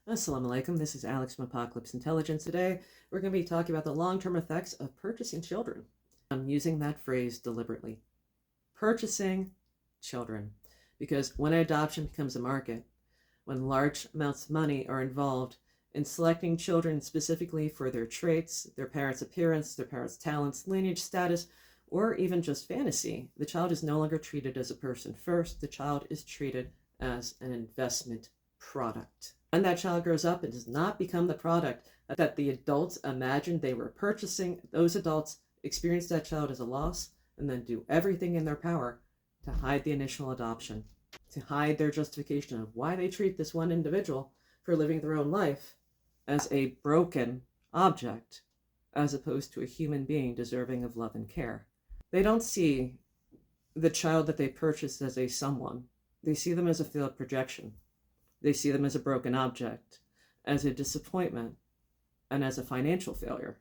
Assalamu alaikum, this is Alex from Apocalypse.Intelligence. Today, we're going to be talking about the long-term effects of purchasing children. I'm using that phrase deliberately. Purchasing children. Because when adoption becomes a market, when large amounts of money are involved in selecting children specifically for their traits, their parents' appearance, their parents' talents, lineage status, or even just fantasy, the child is no longer treated as a person first. The child is treated as an investment product. When that child grows up, it does not become the product that the adults imagined they were purchasing. Those adults experience that child as a loss and then do everything in their power to hide the initial adoption, to hide their justification of why they treat this one individual for living their own life as a broken object, as opposed to a human being deserving of love and care. They don't see the child that they purchased as a someone. They see them as a failed projection. They see them as a broken object, as a disappointment, and as a financial failure,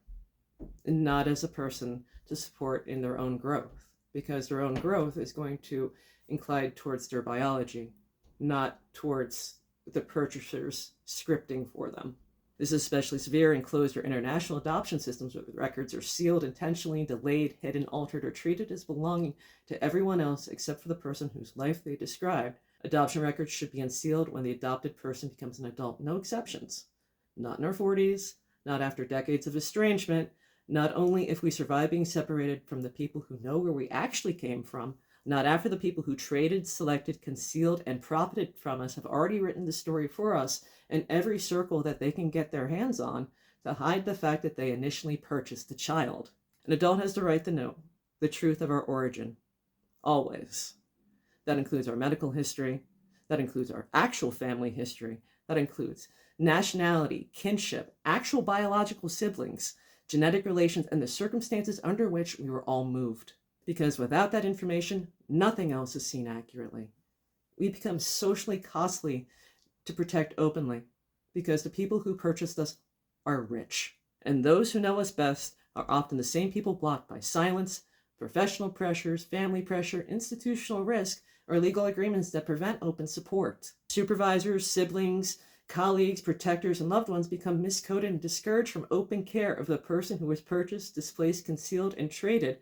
and not as a person to support in their own growth, because their own growth is going to incline towards their biology, not towards the purchasers scripting for them. This is especially severe in closed or international adoption systems where the records are sealed, intentionally delayed, hidden, altered, or treated as belonging to everyone else except for the person whose life they described. Adoption records should be unsealed when the adopted person becomes an adult. No exceptions. Not in our 40s, not after decades of estrangement, not only if we survive being separated from the people who know where we actually came from, not after the people who traded, selected, concealed, and profited from us have already written the story for us in every circle that they can get their hands on to hide the fact that they initially purchased the child. An adult has the right to know the truth of our origin, always. That includes our medical history. That includes our actual family history. That includes nationality, kinship, actual biological siblings, genetic relations, and the circumstances under which we were all moved. Because without that information, nothing else is seen accurately. We become socially costly to protect openly because the people who purchased us are rich. And those who know us best are often the same people blocked by silence, professional pressures, family pressure, institutional risk, or legal agreements that prevent open support. Supervisors, siblings, colleagues, protectors, and loved ones become miscoded and discouraged from open care of the person who was purchased, displaced, concealed, and traded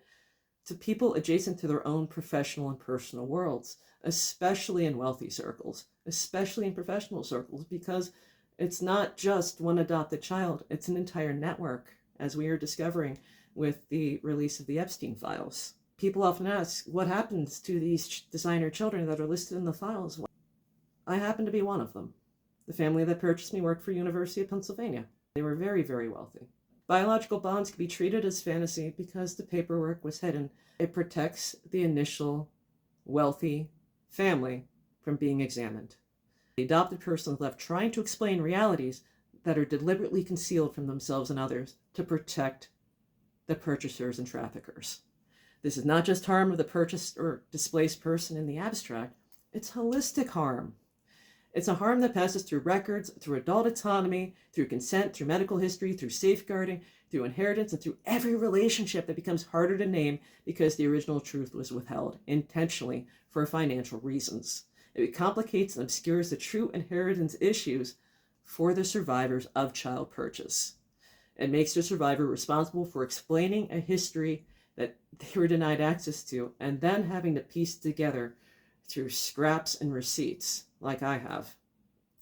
to people adjacent to their own professional and personal worlds, especially in wealthy circles, especially in professional circles, because it's not just one adopted child, it's an entire network, as we are discovering with the release of the Epstein files. People often ask, what happens to these designer children that are listed in the files? Well, I happen to be one of them. The family that purchased me worked for University of Pennsylvania. They were very, very wealthy. Biological bonds can be treated as fantasy because the paperwork was hidden. It protects the initial wealthy family from being examined. The adopted person is left trying to explain realities that are deliberately concealed from themselves and others to protect the purchasers and traffickers. This is not just harm of the purchased or displaced person in the abstract, it's holistic harm. It's a harm that passes through records, through adult autonomy, through consent, through medical history, through safeguarding, through inheritance, and through every relationship that becomes harder to name because the original truth was withheld intentionally for financial reasons. It complicates and obscures the true inheritance issues for the survivors of child purchase. It makes the survivor responsible for explaining a history that they were denied access to, and then having to piece together through scraps and receipts, like I have,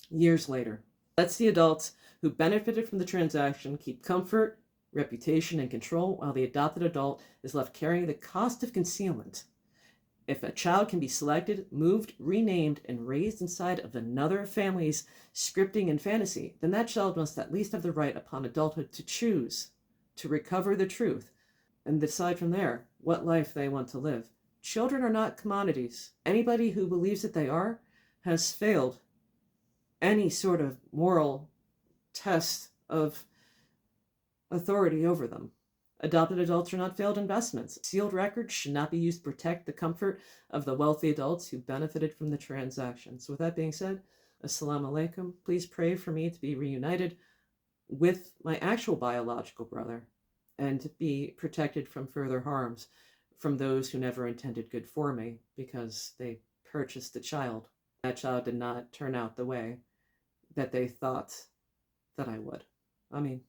years later. Lets the adults who benefited from the transaction keep comfort, reputation, and control, while the adopted adult is left carrying the cost of concealment. If a child can be selected, moved, renamed, and raised inside of another family's scripting and fantasy, then that child must at least have the right upon adulthood to choose, to recover the truth, and decide from there what life they want to live. Children are not commodities. Anybody who believes that they are has failed any sort of moral test of authority over them. Adopted adults are not failed investments. Sealed records should not be used to protect the comfort of the wealthy adults who benefited from the transaction. So with that being said, assalamu alaikum. Please pray for me to be reunited with my actual biological brother and to be protected from further harms from those who never intended good for me because they purchased the child. That child did not turn out the way that they thought that I would. I mean,